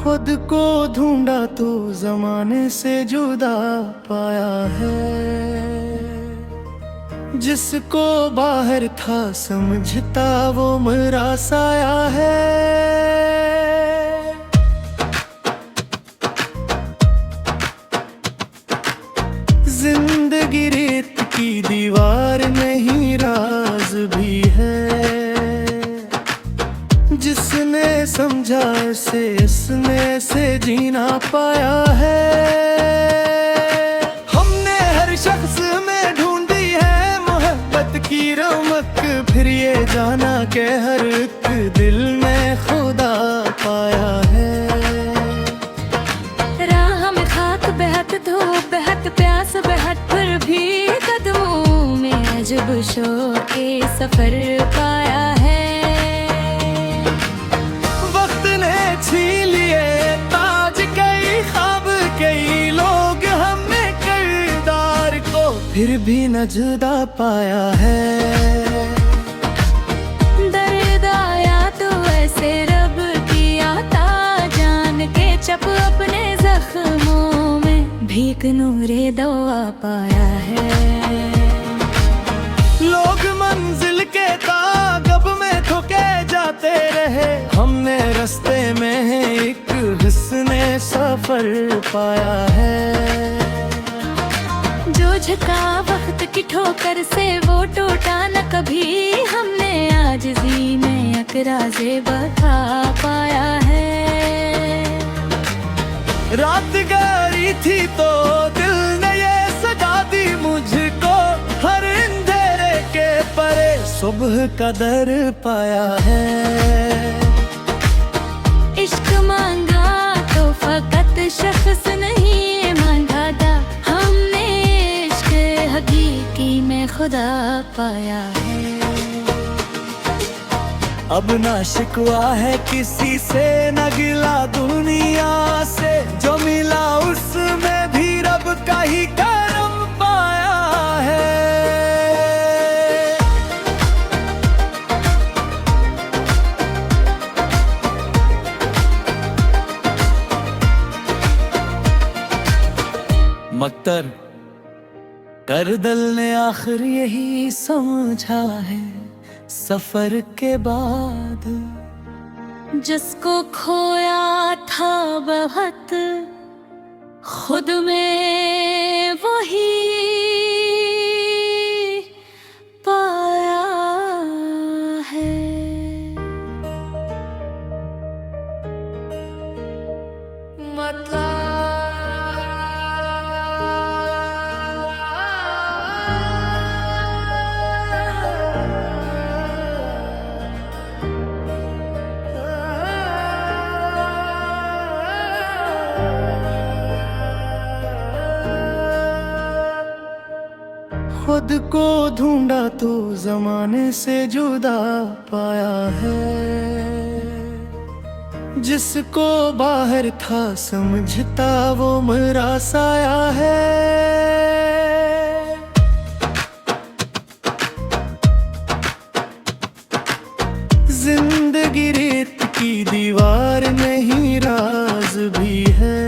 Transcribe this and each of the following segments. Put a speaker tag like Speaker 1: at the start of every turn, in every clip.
Speaker 1: खुद को ढूंढा तो जमाने से जुदा पाया है। जिसको बाहर था समझता वो मेरा साया है। जिंदगी रेत की दीवार नहीं राज भी है। जिसने समझा इसने से जीना पाया है। हमने हर शख्स में ढूंढी है मोहब्बत की रौनक, फिर ये जाना के हर एक दिल में खुदा पाया है।
Speaker 2: राह में खाक बेहद धूप बेहद प्यास बेहद, फिर भी कदमों में अजब शौक के सफर पाया है।
Speaker 1: छीन लिए ताज कई ख्वाब कई लोग हमने किरदार को, फिर भी न जुदा पाया है।
Speaker 2: दर्द आया तो ऐसे रब की आता जान के चप अपने जख्मों में भीख नूरे दवा पाया है।
Speaker 1: लोग मंजिल के तागब में ठुके जाते रहे, हमने रास्ते में एक हुस्ने सफर पाया है।
Speaker 2: जो झुका वक्त की ठोकर से वो टूटा न कभी, हमने आजिज़ी में अकराज़े बता पाया है।
Speaker 1: रात गहरी थी तो दिल ने ये सजा दी मुझको, हर अंधेरे के परे सुबह का दर पाया है।
Speaker 2: इश्क मांगा तो फकत शख्स नहीं मांगा था, हमने इश्क हकीकी में खुदा पाया है।
Speaker 1: अब ना शिकवा है किसी से न गिला दुनिया से, जो मिला उसमें भी रब का ही करम पाया है। मक्तर करदल ने आखिर यही समझा है सफर के बाद,
Speaker 2: जिसको खोया था बहुत खुद में वही पाया है।
Speaker 1: खुद को ढूंढा तो जमाने से जुदा पाया है। जिसको बाहर था समझता वो मेरा साया है। जिंदगी रेत की दीवार नहीं राज भी है।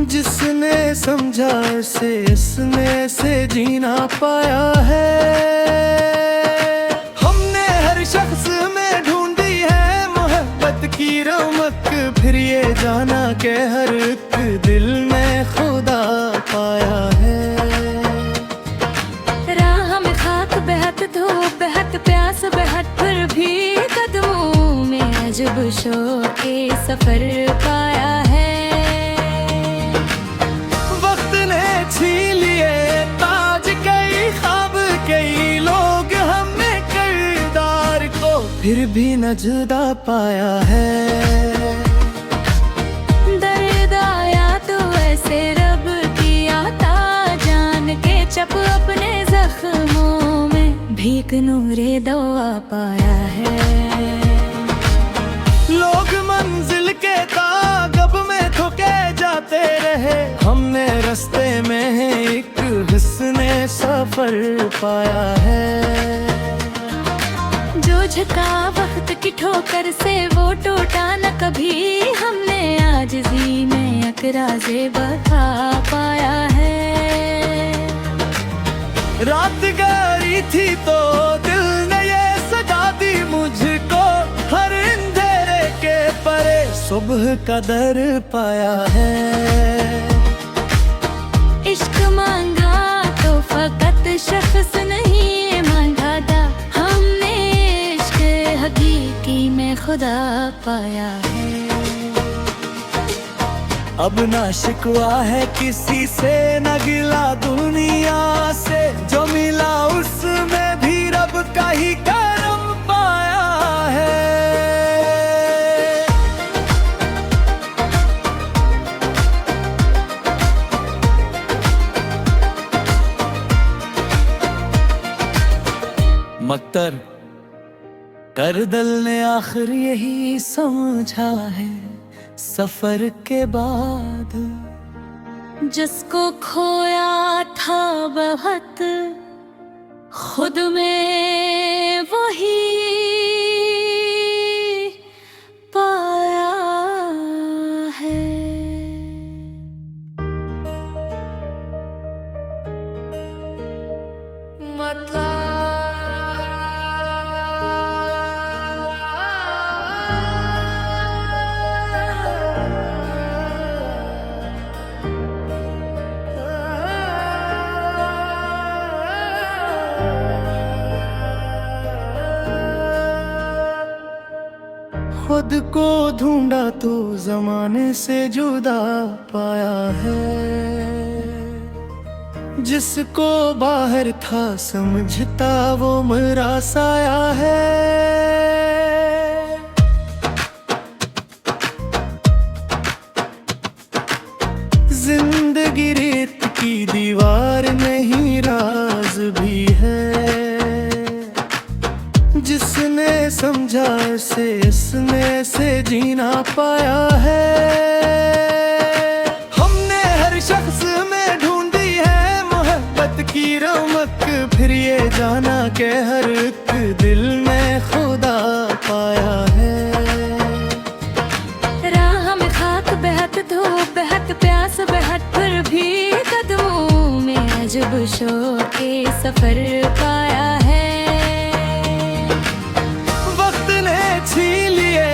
Speaker 1: जिसने समझा इसने से जीना पाया है। हमने हर शख्स में ढूंढी है मोहब्बत की रौनक, फिर ये जाना के हर एक दिल में खुदा पाया है।
Speaker 2: राह में खाक बेहद धूप बेहद प्यास बेहद, फिर भी कदमों में अजब शौक के सफर पाया है।
Speaker 1: छीन लिए ताज कई ख्वाब कई लोग हमने किरदार को, फिर भी न जुदा पाया है।
Speaker 2: दर्द आया तो ऐसे रब की आता जान के चप अपने जख्मों में भीख भीख नूरे दवा पाया है।
Speaker 1: लोग मंजिल के तागब में थके जाते रहे, हमने रास्ते में एक हुस्ने सफर पाया है।
Speaker 2: जो झुका वक्त की ठोकर से वो टूटा न कभी, हमने आजिज़ी में अकराज़े बता पाया है।
Speaker 1: रात गहरी थी तो दिल ने ये सजा दी मुझको, हर अंधेरे के परे सुबह का दर पाया है।
Speaker 2: इश्क मांगा तो फकत शख्स नहीं मांगा था, हमने इश्क हकीकी में खुदा पाया है।
Speaker 1: अब ना शिकवा है किसी से, न गिला दुनिया से, जो मिला उसमें भी रब का ही करम पाया है। मक्तर करदल ने आखिर यही समझा है सफर के बाद,
Speaker 2: जिसको खोया था बहुत खुद में वही पाया है।
Speaker 1: खुद को ढूंढा तो जमाने से जुदा पाया है। जिसको बाहर था समझता वो मेरा साया है। जिंदगी रेत की दीवार नहीं, राज भी है। जिसने समझा इसने से जीना पाया है। हमने हर शख्स में ढूंढी है मोहब्बत की रमक, फिर ये जाना के हर एक दिल में खुदा पाया है।
Speaker 2: राह में खाक बेहद धूप बेहद प्यास बेहद, फिर भी कदमों में अजब शौक़े सफर पाया है।
Speaker 1: छीन लिए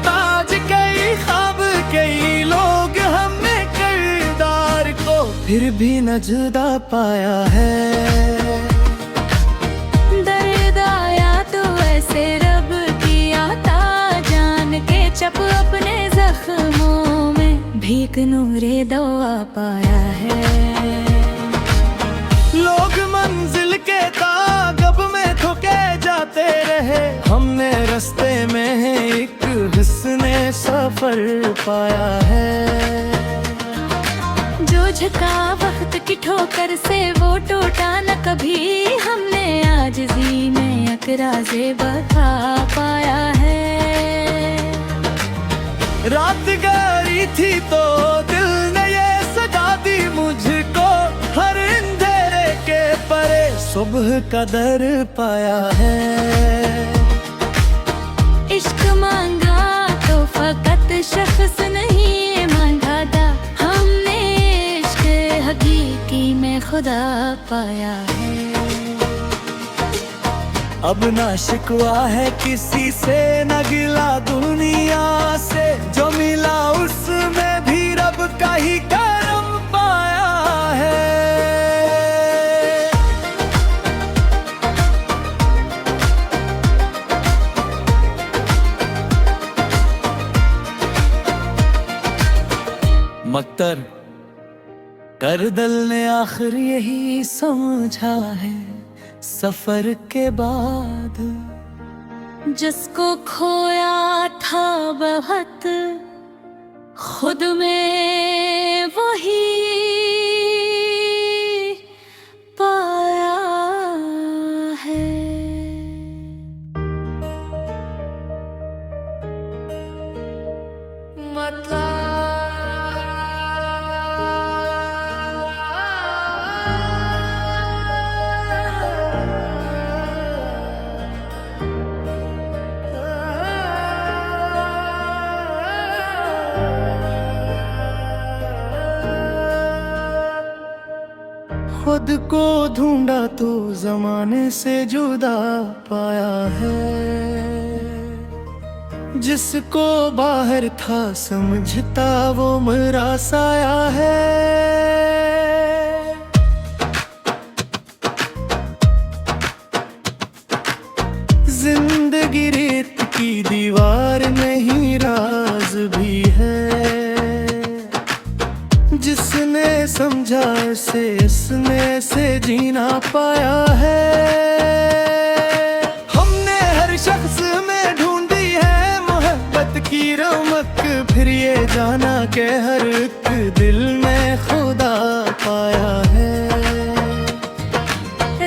Speaker 1: ताज कई ख्वाब, कई लोग हमने किरदार को फिर भी न जुदा पाया है।
Speaker 2: दर्द आया तो ऐसे रब की आता, जान के चप अपने जख्मों में भीख नूरे दवा पाया है।
Speaker 1: लोग मंजिल के तागब में थके जाते रहे, हमने रास्ते में एक हुस्ने सफर पाया है।
Speaker 2: जो झुका वक्त की ठोकर से वो टूटा न कभी, हमने आजिज़ी में अकराज़े बता पाया है।
Speaker 1: रात गहरी थी तो दिल ने ये सजा दी मुझको, हर अंधेरे के परे सुबह का दर पाया है।
Speaker 2: इश्क मांगा तो फकत शख्स नहीं मांगा था, हमने इश्क हकीकी में खुदा पाया है।
Speaker 1: अब ना शिकवा है किसी से, न गिला दुनिया से, जो मिला उसमें भी रब का ही करम पाया है। मक्तर करदल ने आखिर यही समझा है सफर के बाद,
Speaker 2: जिसको खोया था बहुत खुद में वही पाया है।
Speaker 1: खुद को ढूंढा तो जमाने से जुदा पाया है। जिसको बाहर था समझता वो मेरा साया है। जिंदगी रेत की दीवार नहीं राज भी है। जिसने समझा इसने से जीना पाया है। हमने हर शख्स में ढूंढी है मोहब्बत की रौनक, फिर ये जाना कि हर एक दिल में खुदा पाया है।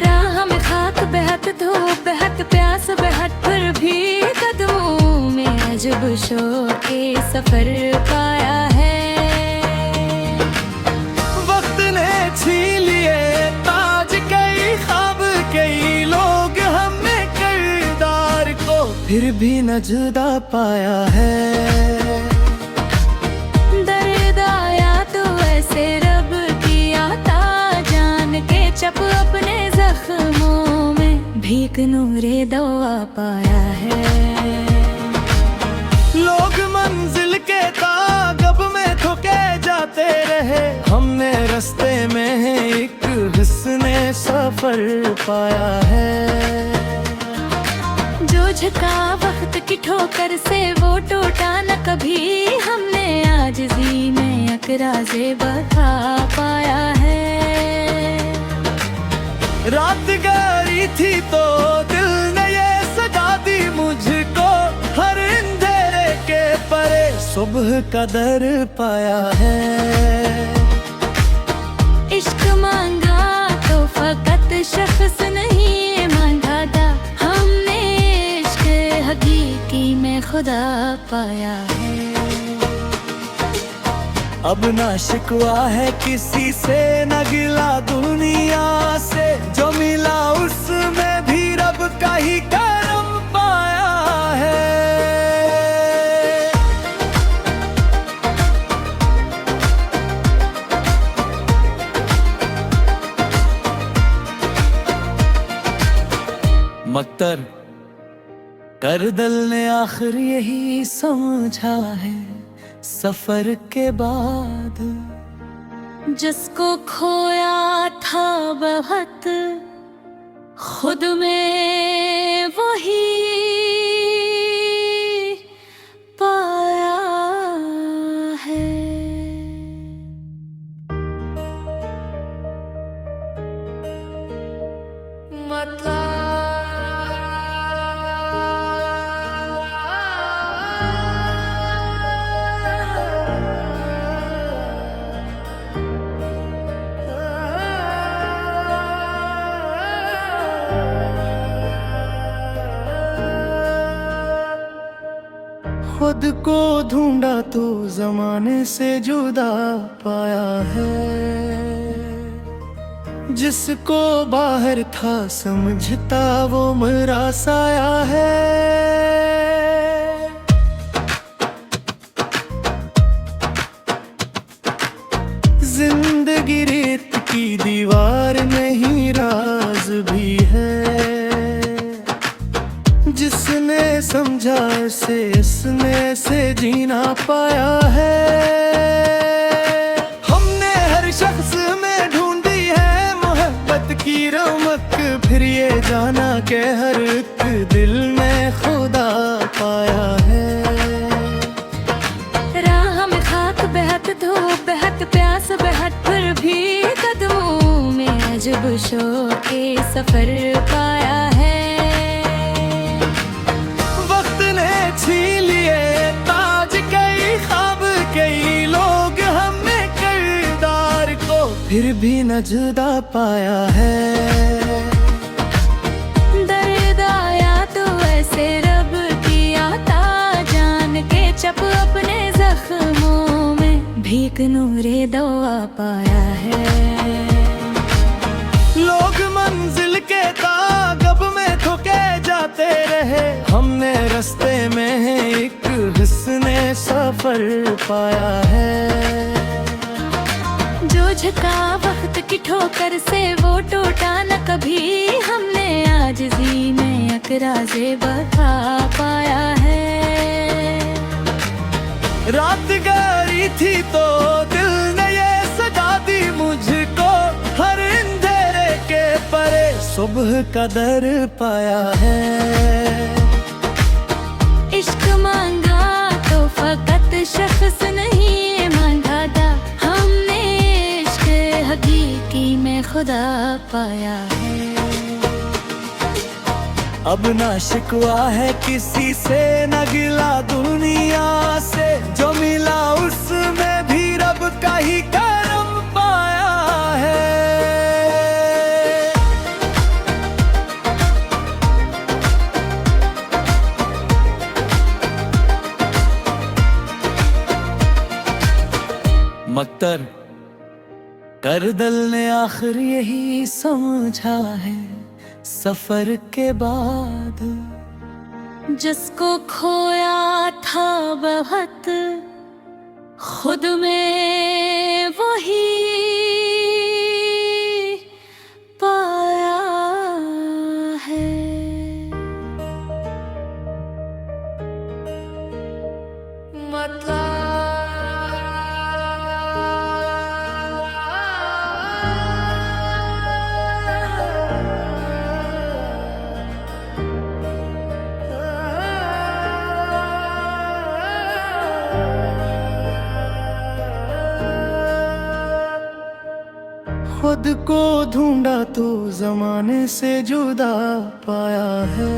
Speaker 2: राह में खाक बेहद धूप बेहद प्यास बेहद पर भी कदमों में अजब शौक़े सफर पाया है।
Speaker 1: छीन लिए ताज कई ख्वाब कई लोग हमने किरदार को, फिर भी न जुदा पाया है।
Speaker 2: दर्द आया तो ऐसे रब की आता जान के चप अपने जख्मों में भीख नूरे दवा पाया है।
Speaker 1: लोग मंजिल के तागब में थके जाते रहे, हमने रास्ते में एक हुस्ने सफर पाया है।
Speaker 2: जो झुका वक्त की ठोकर से वो टूटा न कभी, हमने आजिज़ी में अकराज़े बता पाया है।
Speaker 1: रात गहरी थी तो दिल ने ये सजा दी मुझको, हर अंधेरे के परे सुबह का दर पाया है।
Speaker 2: इश्क मांगा तो फकत शख्स नहीं मांगा था, हमने इश्क हकीकी में खुदा पाया है।
Speaker 1: अब ना शिकवा है किसी से न गिला दुनिया से, जो मिला उसमें भी रब का ही करम पाया है। मक्तर करदल ने आखिर यही समझा है सफर के बाद,
Speaker 2: जिसको खोया था बहुत खुद में वही पाया है।
Speaker 1: खुद को ढूंढा तो जमाने से जुदा पाया है। जिसको बाहर था समझता वो मेरा साया है। जिंदगी रेत की दीवार नहीं राज भी है। जिसने समझा इसने से जीना पाया है। हमने हर शख्स में ढूंढी है मोहब्बत की रौनक, फिर ये जाना कि हर एक दिल में खुदा पाया है।
Speaker 2: राह में खाक बेहद धूप बेहद प्यास बेहद पर भी कदमों में अजब शौक़े सफर पाया है।
Speaker 1: छीन लिए ताज कई ख्वाब कई लोग हमने किरदार को, फिर भी न जुदा पाया है।
Speaker 2: दर्द आया तो ऐसे रब की आता जान के चप अपने जख्मों में भीख नूरे दवा पाया है।
Speaker 1: लोग मंजिल के तागब में थके जाते रहे, हमने रास्ते में एक हुस्ने सफर पाया है।
Speaker 2: जो जो झुका वक्त की ठोकर से वो टूटा न कभी, हमने आजिज़ी में अकराज़े बता पाया है।
Speaker 1: रात गहरी थी तो दिल ने ये सजा दी मुझको, हर अंधेरे के परे सुबह का दर पाया है।
Speaker 2: इश्क मांगा तो फकत शख्स नहीं मांगा था, हमने इश्क हकीकी में खुदा पाया है।
Speaker 1: अब ना शिकवा है किसी से, न गिला दुनिया से, जो मिला उसमें भी रब का ही करम पाया है। मक्तर करदल ने आखिर यही समझा है सफर के बाद,
Speaker 2: जिसको खोया था बहुत खुद में वही पाया है।
Speaker 1: खुद को ढूंढा तो जमाने से जुदा पाया है।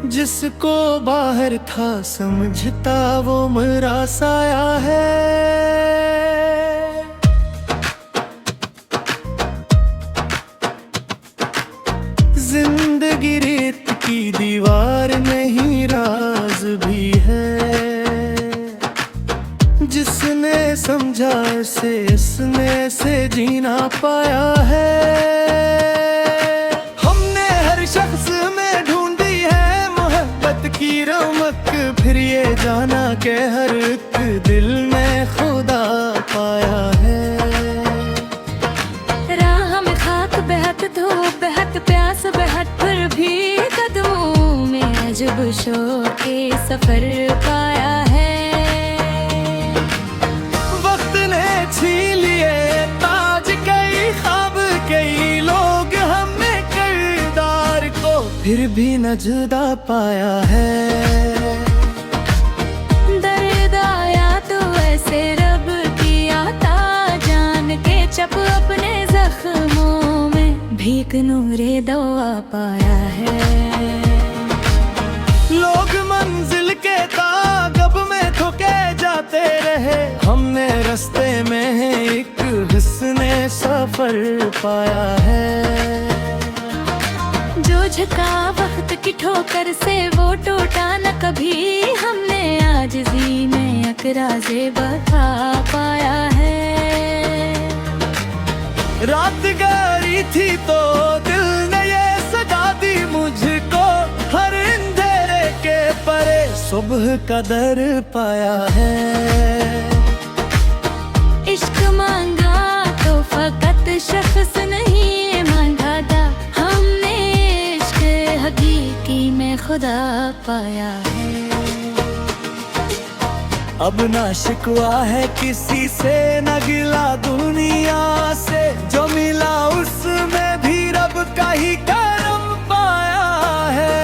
Speaker 1: जिसको बाहर था समझता वो मेरा साया है। जिंदगी रेत की दीवार नहीं राज भी है। जिसने समझा इसे इसने से जीना पाया है। हमने हर शख्स में ढूंढी है मोहब्बत की रमक, फिर ये जाना के हर एक दिल में खुदा पाया है।
Speaker 2: राह में खाक बेहद धूप बेहद प्यास बेहद, फिर भी कदमों में अजब शौक के सफर पाया है।
Speaker 1: वक्त ने छीन लिए ताज कई ख्वाब, कई लोग हमने किरदार को फिर भी न जुदा पाया है।
Speaker 2: दर्द आया तो ऐसे रब की आता, जान के चप अपने जख्मों में भीख नूरे दवा पाया है।
Speaker 1: लोग मंजिल के तागब में ठुके जाते रहे, हमने रास्ते में है एक हुस्ने सफर पाया है।
Speaker 2: जो झुका वक्त की ठोकर से वो टूटा न कभी, हमने आजिज़ी में अकराज़े बता पाया है।
Speaker 1: रात गहरी थी तो दिल ने ये सजा दी मुझको, हर अंधेरे के परे सुबह का दर पाया है।
Speaker 2: इश्क मांगा तो फकत शख्स नहीं मांगा था, हमने इश्क हकीकी में खुदा पाया है।
Speaker 1: अब ना शिकवा है किसी से, न गिला दुनिया से, जो मिला उसमें भी रब का ही करम पाया है।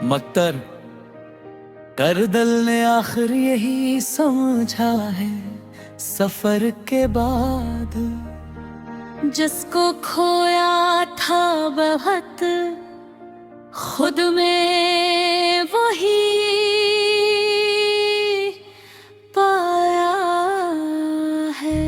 Speaker 1: मक्तर करदल ने आखिर यही समझा है सफर के बाद,
Speaker 2: जिसको खोया था बहुत खुद में वही पाया है।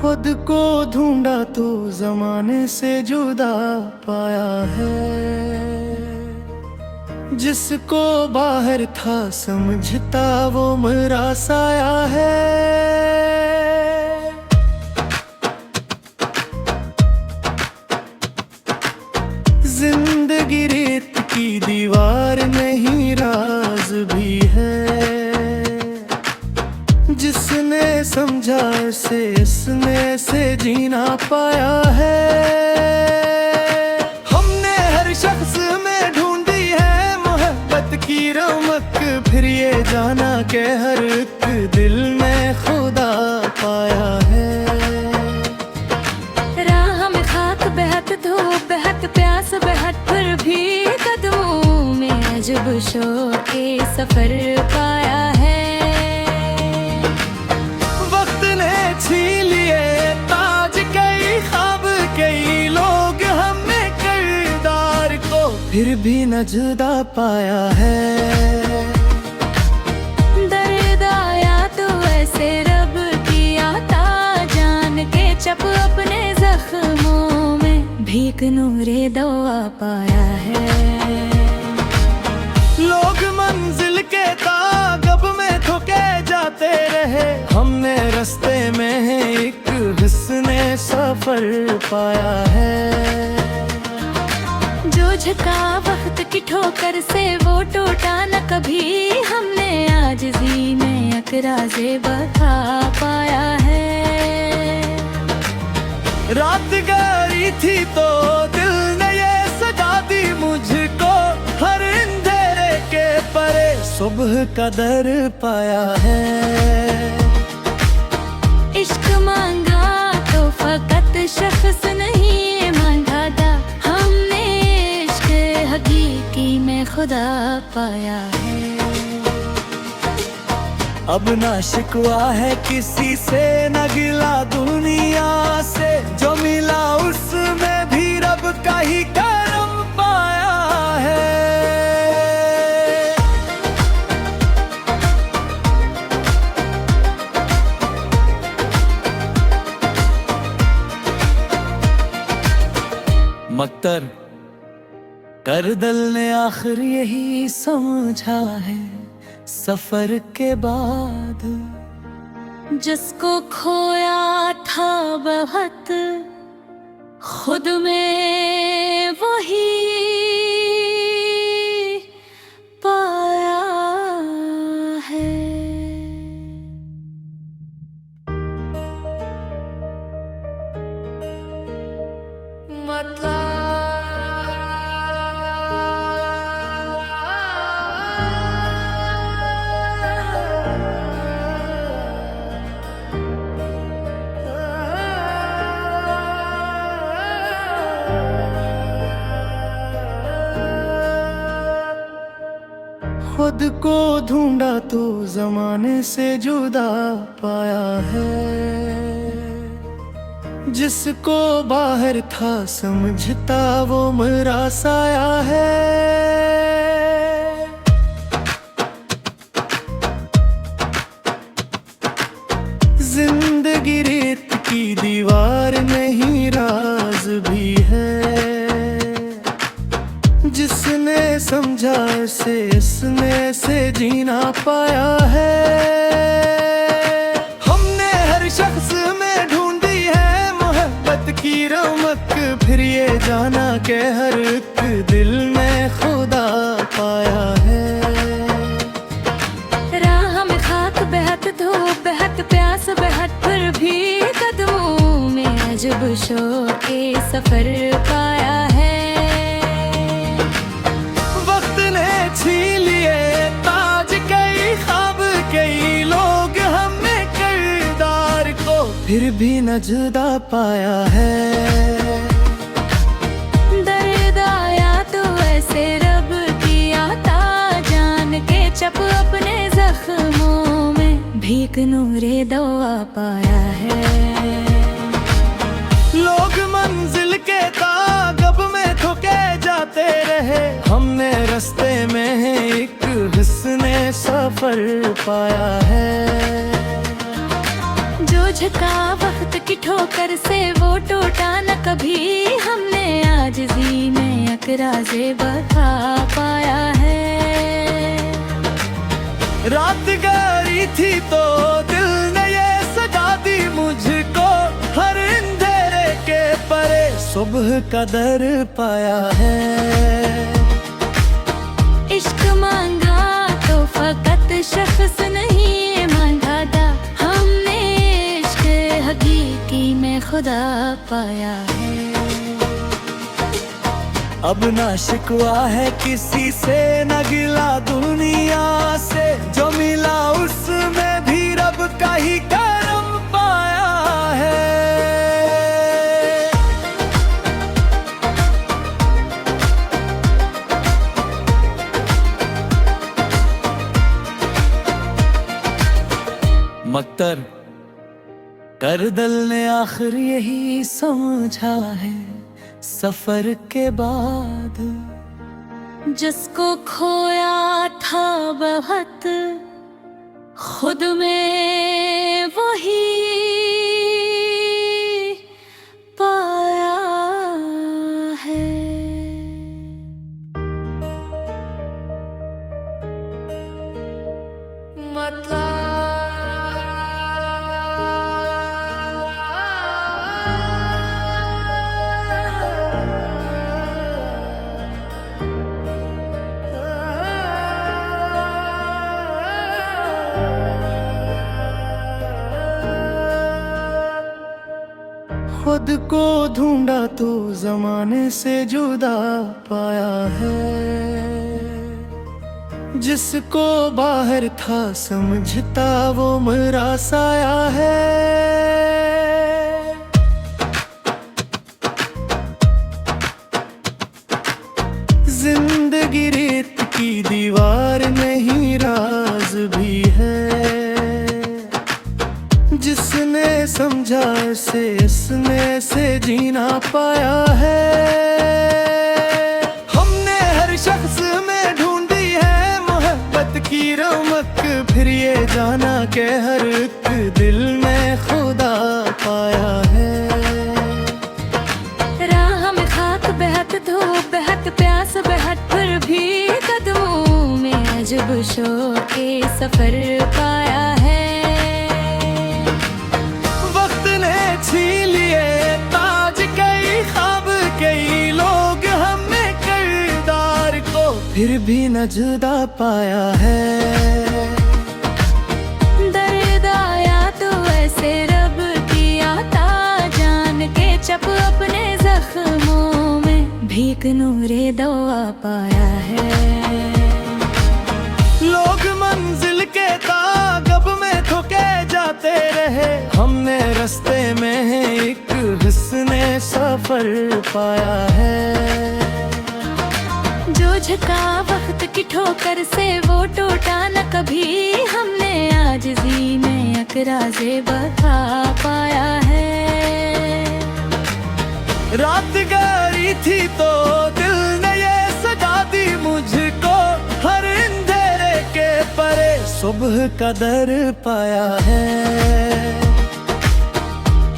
Speaker 1: खुद को ढूंढा तो जमाने से जुदा पाया है। जिसको बाहर था समझता वो मेरा साया है। जिंदगी रेत की दीवार नहीं राज भी है। जिसने समझा इसे इसने से जीना पाया है। हमने हर शख्स में ढूंढी है मोहब्बत की रमक, फिर ये जाना के हर एक दिल में खुदा पाया है।
Speaker 2: राह में खाक बेहद धूप बेहद प्यास बेहद, फिर भी कदमों में अजब शौक के सफर पाया है।
Speaker 1: वक्त ने छीन लिए ताज कई ख्वाब, कई लोग हमें किरदार को फिर भी न जुदा पाया है।
Speaker 2: दर्द आया तो ऐसे रब की आता, जान के चप अपने जख्मों में भीख नूरे दवा पाया है।
Speaker 1: लोग मंजिल के तागब में थके जाते रहे, हमने रास्ते में है एक हुस्ने सफर पाया है।
Speaker 2: जो झुका वक्त की ठोकर से वो टूटा न कभी, हमने आज जीने अकराज़े बता पाया है।
Speaker 1: रात गहरी थी तो दिल ने ये सजा दी मुझको, हर अंधेरे के परे सुबह का दर पाया है।
Speaker 2: इश्क मांगा तो फकत शख्स नहीं मांगा था, हमने इश्क हकीकी में खुदा पाया है।
Speaker 1: अब ना शिकवा है किसी से न गिला दुनिया से, जो मिला उसमें भी रब का ही करम पाया है। मक्तर करदल ने आखिर यही समझा है सफर के बाद,
Speaker 2: जिसको खोया था बहुत खुद में वही पाया है।
Speaker 1: खुद को ढूंढा तो जमाने से जुदा पाया है। जिसको बाहर था समझता वो मेरा साया है। जिंदगी रेत की दीवार नहीं राज भी है। जिसने समझा इसे इसने से जीना पाया है। हमने हर शख्स में ढूंढी है मोहब्बत की रमक, फिर ये जाना के हर एक दिल में खुदा पाया है।
Speaker 2: राह में खाक बेहद धूप बेहद प्यास बेहद, फिर भी कदमों में अजब शौक के सफर पाया है।
Speaker 1: छीन लिए ताज कई ख्वाब, कई लोग हमें किरदार को फिर भी न जुदा पाया है।
Speaker 2: दर्द आया तो ऐसे रब की आता, जान के चप अपने जख्मों में भीख नूरे दवा पाया है।
Speaker 1: लोग मंजिल के तागब में थके जाते रहे, हमने रास्ते में है एक हुस्ने सफर पाया है।
Speaker 2: जो झुका वक्त की ठोकर से वो टूटा न कभी, हमने आज जीने अकराज़े बता पाया है।
Speaker 1: रात गहरी थी तो दिल ने ये सजा दी मुझको, हर अंधेरे के परे सुबह का दर पाया है।
Speaker 2: इश्क मांगा तो फकत शख्स नहीं मांगा था, हमने इश्क हकीकी में खुदा पाया है।
Speaker 1: अब ना शिकवा है किसी से, न गिला दुनिया से, जो मिला उसमें भी रब का ही करम पाया है। मक्तर करदल ने आखिर यही समझा है सफर के बाद,
Speaker 2: जिसको खोया था बहुत खुद में वही पाया है।
Speaker 1: खुद को ढूंढा तो जमाने से जुदा पाया है। जिसको बाहर था समझता वो मेरा साया है। जिंदगी रेत की दीवार नहीं, राज भी है। जिसने समझा इसने से जीना पाया है। हमने हर शख्स में ढूंढी है मोहब्बत की रमक, फिर ये जाना कि हर एक दिल में खुदा पाया है।
Speaker 2: राह में खाक बेहद धूप बेहद प्यास बेहद, फिर भी कदमों में अजब शौक़े सफर पाया है।
Speaker 1: छीन लिए ताज कई ख्वाब कई लोग, हमने किरदार को फिर भी न जुदा पाया है।
Speaker 2: दर्द आया तो ऐसे रब की आता, जान के चप अपने जख्मों में भीख नूरे दवा पाया है।
Speaker 1: लोग मंजिल के तागब में थके जाते रहे, हमने रास्ते में एक हुस्ने सफर पाया है।
Speaker 2: जो झुका वक्त की ठोकर से वो टूटा न कभी, हमने आज जीने अकराज़े बता पाया है।
Speaker 1: रात गहरी थी तो दिल ने ये सजा दी मुझको, हर अंधेरे के परे सुबह का दर पाया है।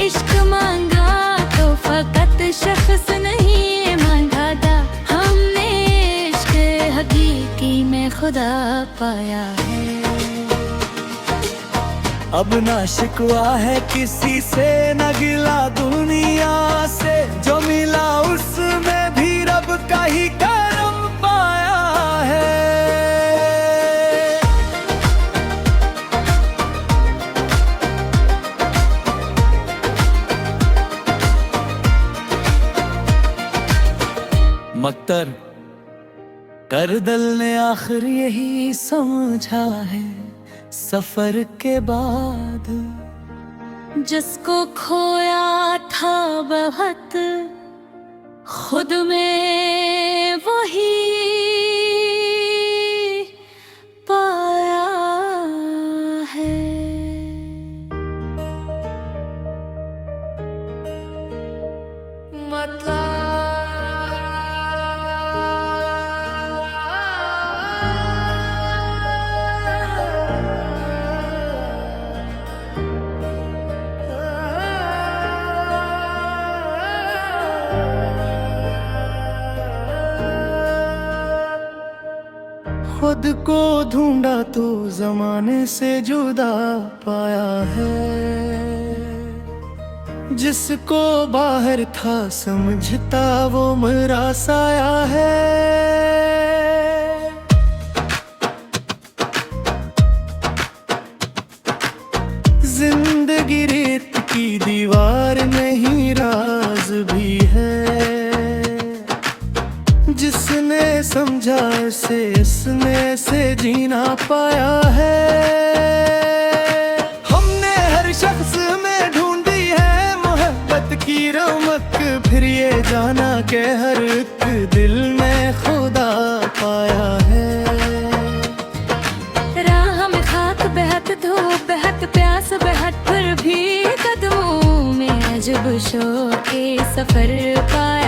Speaker 2: इश्क मांगा तो फकत शख्स नहीं मांगा था, हमने इश्क हकीकी में खुदा पाया है।
Speaker 1: अब ना शिकवा है किसी से, न गिला दुनिया से, जो मिला उसमें भी रब का ही करम पाया है। मक्तर करदल ने आखिर यही समझा है सफर के बाद,
Speaker 2: जिसको खोया था बहुत खुद में वही पाया है।
Speaker 1: खुद को ढूंढा तो जमाने से जुदा पाया है। जिसको बाहर था समझता वो मेरा साया है। जिंदगी रेत की दीवार नहीं राज भी है। जिसने समझा इसने से जीना पाया है। हमने हर शख्स में ढूंढी है मोहब्बत की रौनक, फिर ये जाना के हर एक दिल में खुदा पाया है।
Speaker 2: राह में खाक बेहद धूप बेहद प्यास बेहद, फिर भी कदमों में अजब शौक के सफर पाया।